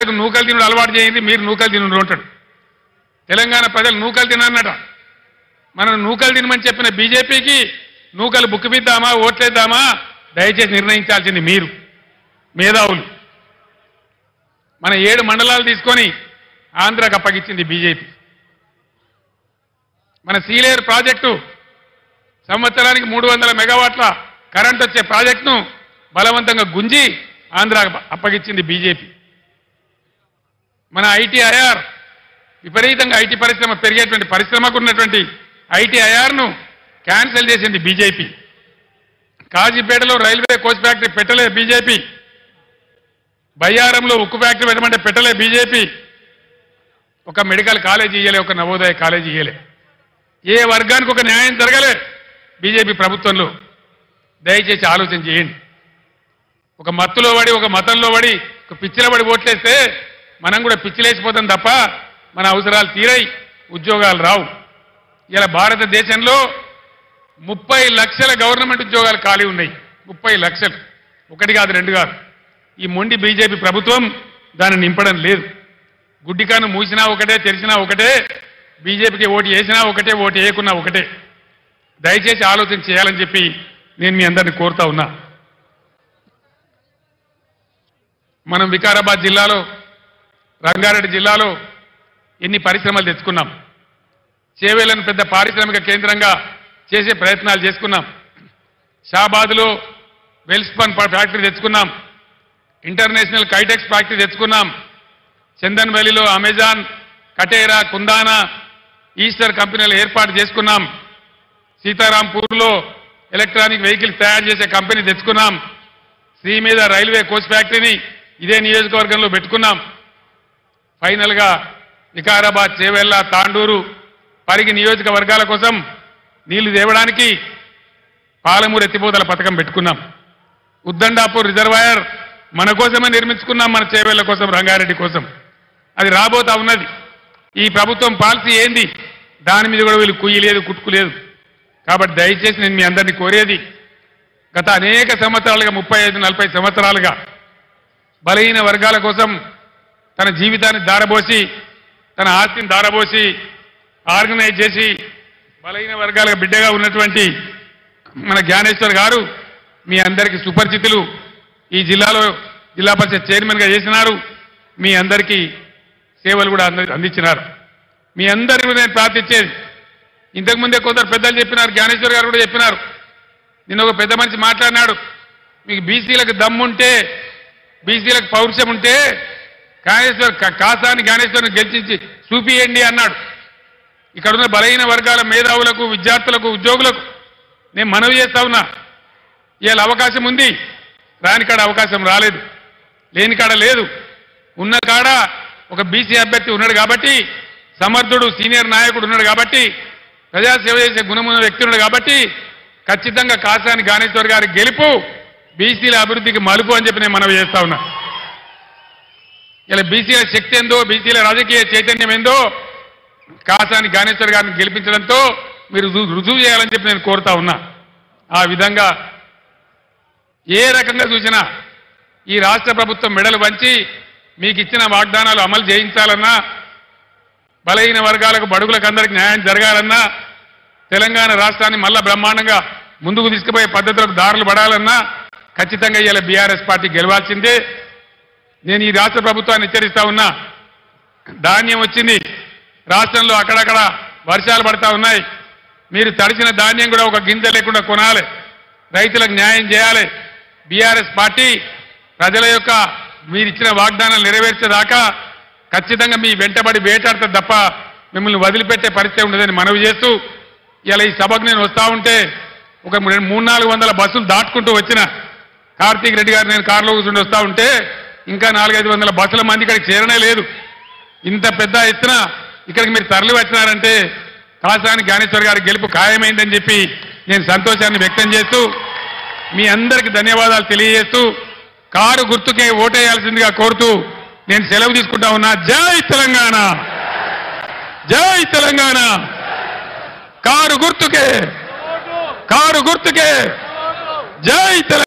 ప్రజలకు నూకలు తినుడు అలవాటు చేయండి, మీరు నూకలు తినుడు ఉంటాడు. తెలంగాణ ప్రజలు నూకలు తినన్నట. మనం నూకలు తినమని చెప్పిన బీజేపీకి నూకలు బుక్కిపిద్దామా ఓట్లేద్దామా దయచేసి నిర్ణయించాల్సింది మీరు మేధావులు. మన 7 మండలాలు తీసుకొని ఆంధ్రాకు అప్పగించింది బీజేపీ. మన సీలేరు ప్రాజెక్టు సంవత్సరానికి 300 మెగావాట్ల కరెంట్ వచ్చే ప్రాజెక్టును బలవంతంగా గుంజి ఆంధ్రాకు అప్పగించింది బీజేపీ. మన ఐటీఐఆర్ విపరీతంగా ఐటీ పరిశ్రమ పెరిగేటువంటి పరిశ్రమకు ఉన్నటువంటి ఐటీఐఆర్ను క్యాన్సిల్ చేసింది బీజేపీ. కాజీపేటలో రైల్వే కోచ్ ఫ్యాక్టరీ పెట్టలే బీజేపీ. బయ్యారంలో ఉక్కు ఫ్యాక్టరీ పెట్టమంటే పెట్టలే బీజేపీ. ఒక మెడికల్ కాలేజీ ఇయ్యలే, ఒక నవోదయ కాలేజీ ఇయ్యలే. ఏ వర్గానికి ఒక న్యాయం జరగలే బీజేపీ ప్రభుత్వంలో. దయచేసి ఆలోచన చేయండి. ఒక మత్తులో పడి, ఒక మతంలో పడి, ఒక పిచ్చిలో పడి ఓట్లేస్తే మనం కూడా పిచ్చిలేసిపోతాం తప్ప మన అవసరాలు తీరై ఉద్యోగాలు రావు. ఇలా భారతదేశంలో 30 లక్షల గవర్నమెంట్ ఉద్యోగాలు ఖాళీ ఉన్నాయి. 30 లక్షలు, 1 కాదు 2 కాదు. ఈ మొండి బీజేపీ ప్రభుత్వం దాన్ని నింపడం లేదు. గుడ్డికాను మూసినా ఒకటే, తెరిచినా ఒకటే, బీజేపీకి ఓటు వేసినా ఒకటే, ఓటు వేయకున్నా ఒకటే. దయచేసి ఆలోచన చేయాలని చెప్పి నేను మీ అందరిని కోరుతా ఉన్నా. మనం వికారాబాద్ జిల్లాలో, రంగారెడ్డి జిల్లాలో ఎన్ని పరిశ్రమలు తెచ్చుకున్నాం. చేవేలను పెద్ద పారిశ్రామిక కేంద్రంగా చేసే ప్రయత్నాలు చేసుకున్నాం. షాబాద్లో వెల్స్పన్ ఫ్యాక్టరీ తెచ్చుకున్నాం. ఇంటర్నేషనల్ కైటెక్స్ ఫ్యాక్టరీ తెచ్చుకున్నాం. చందన్ వ్యాలీలో అమెజాన్, కటేరా, కుందానా, ఈస్టర్ కంపెనీలు ఏర్పాటు చేసుకున్నాం. సీతారాంపూర్లో ఎలక్ట్రానిక్ వెహికల్స్ తయారు చేసే కంపెనీ తెచ్చుకున్నాం. శ్రీ మీద రైల్వే కోచ్ ఫ్యాక్టరీని ఇదే నియోజకవర్గంలో పెట్టుకున్నాం. ఫైనల్గా వికారాబాద్, చేవెళ్ల, తాండూరు, పరిగి నియోజకవర్గాల కోసం నీళ్లు తేవడానికి పాలమూరు ఎత్తిపోతల పథకం పెట్టుకున్నాం. ఉద్దండాపూర్ రిజర్వాయర్ మన కోసమే నిర్మించుకున్నాం, మన చేవెళ్ల కోసం, రంగారెడ్డి కోసం. అది రాబోతా ఉన్నది. ఈ ప్రభుత్వం పాలసీ ఏంది, దాని మీద కూడా వీళ్ళు కుయ్యలేదు, కుట్టుకులేదు. కాబట్టి దయచేసి నేను మీ అందరినీ కోరేది, గత అనేక సంవత్సరాలుగా, 35-40 సంవత్సరాలుగా బలహీన వర్గాల కోసం తన జీవితాన్ని దారబోసి, తన ఆస్తిని దారబోసి, ఆర్గనైజ్ చేసి బలహీన వర్గాల బిడ్డగా ఉన్నటువంటి మన జ్ఞానేశ్వర్ గారు మీ అందరికీ సుపరిచితులు. ఈ జిల్లాలో జిల్లా పరిషత్ చైర్మన్గా చేసినారు. మీ అందరికీ సేవలు కూడా అందించినారు. మీ అందరికీ నేను ప్రార్థించేది, ఇంతకుముందే కొందరు పెద్దలు చెప్పినారు, జ్ఞానేశ్వర్ గారు కూడా చెప్పినారు. నిన్న ఒక పెద్ద మనిషి మాట్లాడినాడు, మీకు బీసీలకు దమ్ముంటే, బీసీలకు పౌరుషం ఉంటే కాసాని జ్ఞానేశ్వర్ని గెలిచించి చూపియండి అన్నాడు. ఇక్కడున్న బలహీన వర్గాల మేధావులకు, విద్యార్థులకు, ఉద్యోగులకు నేను మనవి చేస్తా ఉన్నా, ఇవాళ అవకాశం ఉంది, రాని కాడ అవకాశం రాలేదు, లేని కాడ లేదు. ఉన్న కాడ ఒక బీసీ అభ్యర్థి ఉన్నాడు కాబట్టి, సమర్థుడు సీనియర్ నాయకుడు ఉన్నాడు కాబట్టి, ప్రజాసేవ చేసే గుణమున్న వ్యక్తి ఉన్నాడు కాబట్టి ఖచ్చితంగా కాసాని జ్ఞానేశ్వర్ గారి గెలుపు బీసీల అభివృద్ధికి మలుపు అని చెప్పి నేను మనవి చేస్తా ఉన్నా. ఇలా బీసీల శక్తి ఏందో, బీసీల రాజకీయ చైతన్యం ఏందో కాసాని జ్ఞానేశ్వర్ గారిని గెలిపించడంతో మీరు రుజువు చేయాలని చెప్పి నేను కోరుతా ఉన్నా. ఆ విధంగా ఏ రకంగా చూసినా ఈ రాష్ట్ర ప్రభుత్వం మెడలు వంచి మీకు ఇచ్చిన వాగ్దానాలు అమలు చేయించాలన్నా, బలహీన వర్గాలకు, బడుగులకు అందరికి న్యాయం జరగాలన్నా, తెలంగాణ రాష్ట్రాన్ని మళ్ళా బ్రహ్మాండంగా ముందుకు తీసుకుపోయే పద్ధతులకు దారులు పడాలన్నా ఖచ్చితంగా ఇవాళ బీఆర్ఎస్ పార్టీ గెలవాల్సిందే. నేను ఈ రాష్ట్ర ప్రభుత్వాన్ని హెచ్చరిస్తా ఉన్నా, ధాన్యం వచ్చింది, రాష్ట్రంలో అక్కడక్కడ వర్షాలు పడతా ఉన్నాయి. మీరు తడిచిన ధాన్యం కూడా ఒక గింజ లేకుండా కొనాలి, రైతులకు న్యాయం చేయాలి. బీఆర్ఎస్ పార్టీ ప్రజల యొక్క మీరు ఇచ్చిన వాగ్దానాలు నెరవేర్చేదాకా ఖచ్చితంగా మీ వెంటబడి వేటాడుతుంది తప్ప మిమ్మల్ని వదిలిపెట్టే పరిస్థితి ఉండదని మనవి చేస్తూ, ఇలా ఈ సభకు నేను వస్తా ఉంటే ఒక 300-400 బస్సులు దాటుకుంటూ వచ్చిన కార్తీక్ రెడ్డి గారు, నేను కారులో కూర్చుంటూ వస్తూ ఉంటే ఇంకా 400-500 బస్సుల మంది ఇక్కడికి చేరనే లేదు. ఇంత పెద్ద ఎత్తున ఇక్కడికి మీరు తరలి వచ్చినారంటే కాసాని జ్ఞానేశ్వర్ గారి గెలుపు ఖాయమైందని చెప్పి నేను సంతోషాన్ని వ్యక్తం చేస్తూ మీ అందరికీ ధన్యవాదాలు తెలియజేస్తూ కారు గుర్తుకే ఓటేయాల్సిందిగా కోరుతూ నేను సెలవు తీసుకుంటా ఉన్నా. జై తెలంగాణ, జై తెలంగాణ. కారు గుర్తుకే, కారు గుర్తుకే, జై తెలంగాణ.